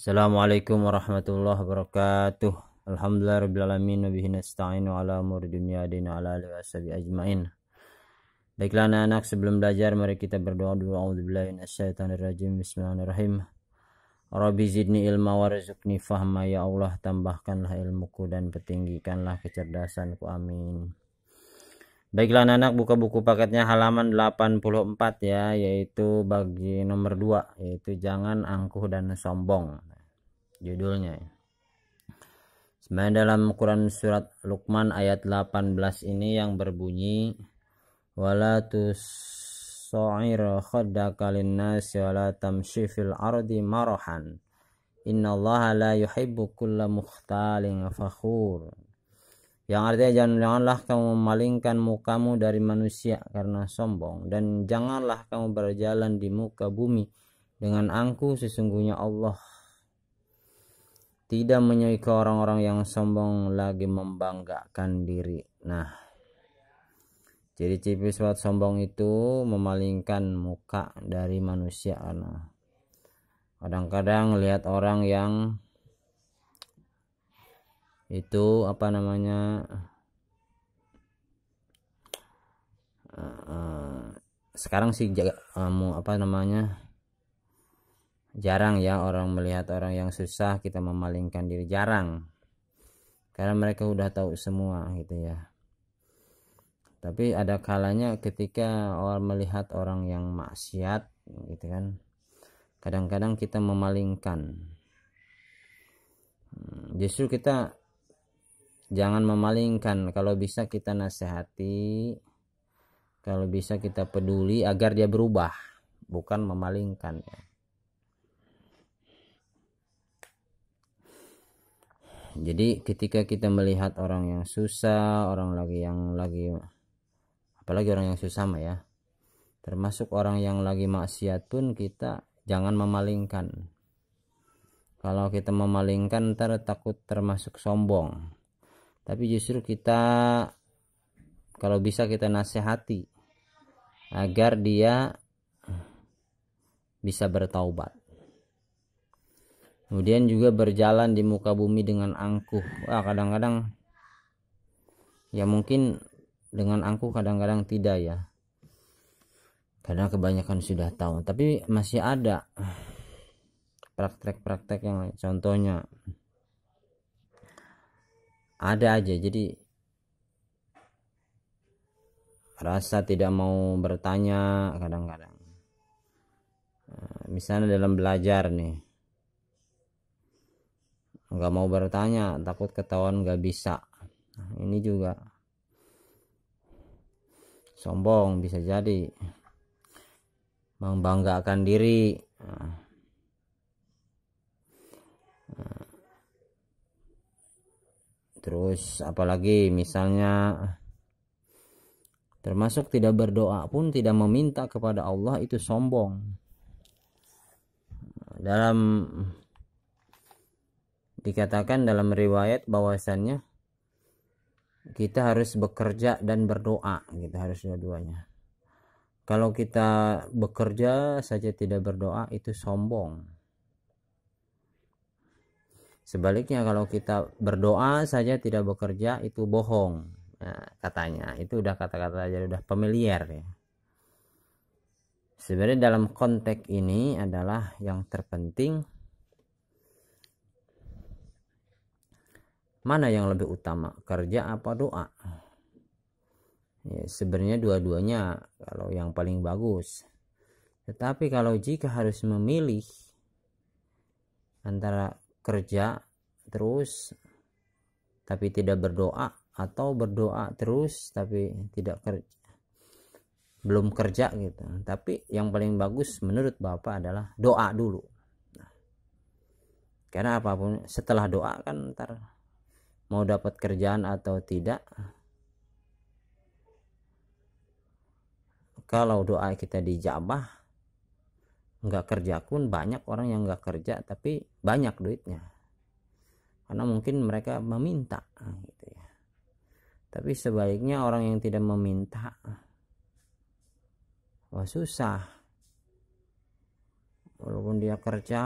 Assalamualaikum warahmatullahi wabarakatuh. Alhamdulillahirabbil wa bihi nasta'inu ala umuri dunya dina ala alihi washabihi ajmain. Baiklah anak-anak, sebelum belajar mari kita berdoa dulu. A'udzubillahi minasyaitonirrajim. Bismillahirrahmanirrahim. Rabbi zidni ilma warzuqni fahma, ya Allah tambahkanlah ilmuku dan tinggikanlah kecerdasanku, amin. Baiklah anak-anak, buka buku paketnya halaman 84 ya, yaitu bagi nomor 2, yaitu jangan angkuh dan sombong. Judulnya. Sebenarnya dalam Quran surat Luqman ayat 18 ini yang berbunyi wala tusa'ir khaddaka linnasi wala tamshi fil ardi marahan innallaha la yuhibbu kulla mukhtalin fakhur. Yang artinya janganlah kamu memalingkan mukamu dari manusia karena sombong, dan janganlah kamu berjalan di muka bumi dengan angkuh, sesungguhnya Allah tidak menyukai orang-orang yang sombong lagi membanggakan diri. Nah, ciri-ciri sifat sombong itu memalingkan muka dari manusia. Nah, kadang-kadang lihat orang yang itu sekarang sih jarang ya orang melihat orang yang susah kita memalingkan diri, jarang, karena mereka udah tahu semua gitu ya. Tapi ada kalanya ketika orang melihat orang yang maksiat gitu kan, kadang-kadang kita memalingkan. Justru kita jangan memalingkan, kalau bisa kita nasihati, kalau bisa kita peduli agar dia berubah, bukan memalingkan ya. Jadi ketika kita melihat orang yang susah, orang apalagi orang yang susah mah ya, termasuk orang yang lagi maksiat pun, kita jangan memalingkan. Kalau kita memalingkan ntar takut termasuk sombong. Tapi justru kita kalau bisa kita nasihati agar dia bisa bertaubat. Kemudian juga berjalan di muka bumi dengan angkuh. Kadang-kadang ya mungkin dengan angkuh, kadang-kadang tidak ya, karena kebanyakan sudah tahu. Tapi masih ada praktek-praktek yang contohnya ada aja, jadi rasa tidak mau bertanya kadang-kadang. Misalnya dalam belajar nih, nggak mau bertanya, takut ketahuan nggak bisa. Ini juga sombong, bisa jadi membanggakan diri. Terus apalagi misalnya termasuk tidak berdoa pun, tidak meminta kepada Allah, itu sombong. Dikatakan dalam riwayat bahwasannya kita harus bekerja dan berdoa, kita harus dua-duanya. Kalau kita bekerja saja tidak berdoa, itu sombong. Sebaliknya kalau kita berdoa saja tidak bekerja, itu bohong. Nah, katanya itu udah kata-kata aja, udah familiar ya. Sebenarnya dalam konteks ini adalah yang terpenting mana yang lebih utama, kerja apa doa? Ya, sebenarnya dua-duanya kalau yang paling bagus. Tetapi kalau jika harus memilih antara kerja terus tapi tidak berdoa, atau berdoa terus tapi belum kerja gitu, tapi yang paling bagus menurut Bapak adalah doa dulu. Karena apapun setelah doa kan ntar mau dapat kerjaan atau tidak, kalau doa kita dijabah, nggak kerja pun banyak orang yang nggak kerja tapi banyak duitnya, karena mungkin mereka meminta gitu ya. Tapi sebaliknya orang yang tidak meminta, susah, walaupun dia kerja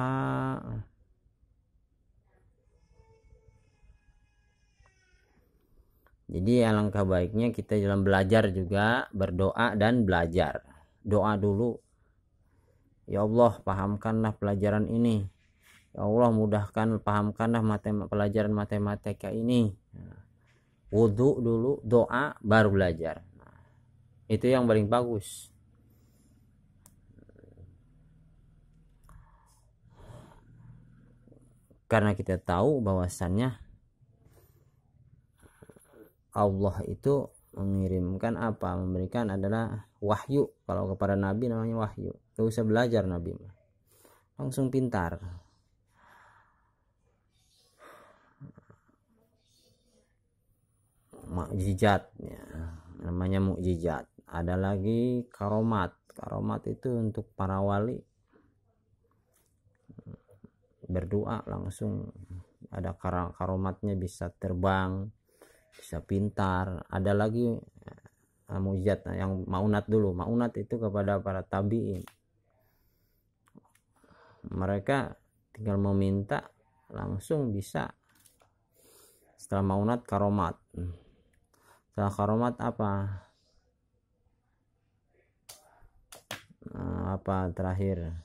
Jadi alangkah baiknya kita dalam belajar juga berdoa dan belajar. Doa dulu, ya Allah pahamkanlah pelajaran ini, ya Allah mudahkan pahamkanlah pelajaran matematika ini. Wudhu dulu, doa, baru belajar. Itu yang paling bagus. Karena kita tahu bahwasannya Allah itu mengirimkan apa, memberikan adalah wahyu. Kalau kepada Nabi namanya wahyu. Gak usah belajar Nabi, langsung pintar. Mukjizat ya, namanya mukjizat. Ada lagi karomat. Karomat itu untuk para wali, berdoa langsung ada karomatnya, bisa terbang, bisa pintar. Ada lagi mukjizat yang maunat dulu. Maunat itu kepada para tabi'in, mereka tinggal meminta langsung bisa. Setelah maunat karomat. Setelah karomat apa terakhir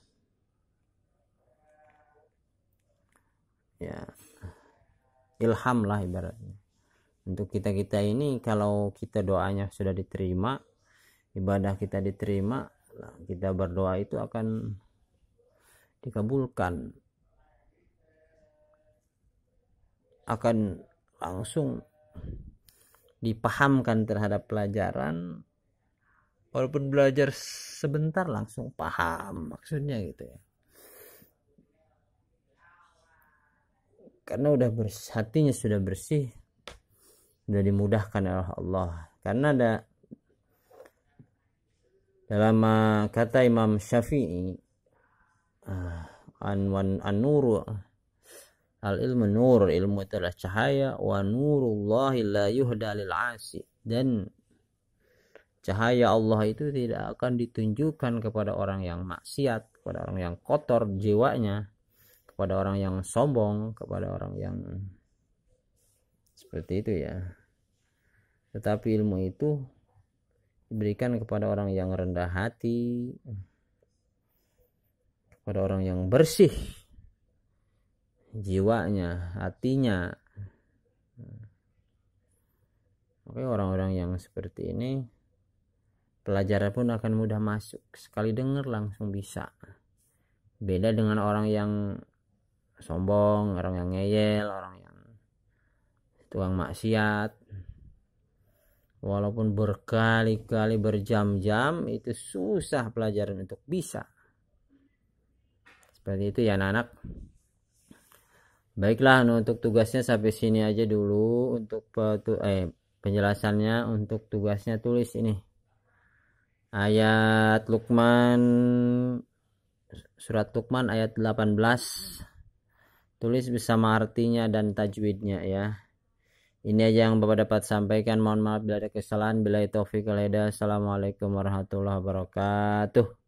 ya, ilham lah ibaratnya. Untuk kita ini, kalau kita doanya sudah diterima, ibadah kita diterima, kita berdoa itu akan dikabulkan, akan langsung dipahamkan terhadap pelajaran. Walaupun belajar sebentar langsung paham maksudnya gitu ya. Karena udah hatinya sudah bersih, sudah dimudahkan oleh Allah. Karena ada dalam kata Imam Syafi'i, an-nuru al-ilmu nur, ilmu itu adalah cahaya, wa nurullahi la yuhda lil 'asi, dan cahaya Allah itu tidak akan ditunjukkan kepada orang yang maksiat, kepada orang yang kotor jiwanya, kepada orang yang sombong, kepada orang yang seperti itu ya. Tetapi ilmu itu diberikan kepada orang yang rendah hati, kepada orang yang bersih jiwanya, hatinya. Oke, orang-orang yang seperti ini pelajaran pun akan mudah masuk, sekali dengar langsung bisa. Beda dengan orang yang sombong, orang yang ngeyel, orang yang tukang maksiat. Walaupun berkali-kali, berjam-jam, itu susah pelajaran untuk bisa. Seperti itu ya anak-anak. Baiklah, untuk tugasnya sampai sini aja dulu. Untuk penjelasannya, untuk tugasnya tulis ini ayat Luqman, surat Luqman ayat 18. Tulis bersama artinya dan tajwidnya ya. Ini aja yang Bapak dapat sampaikan. Mohon maaf bila ada kesalahan. Billahi taufiq wal hidayah. Assalamualaikum warahmatullahi wabarakatuh.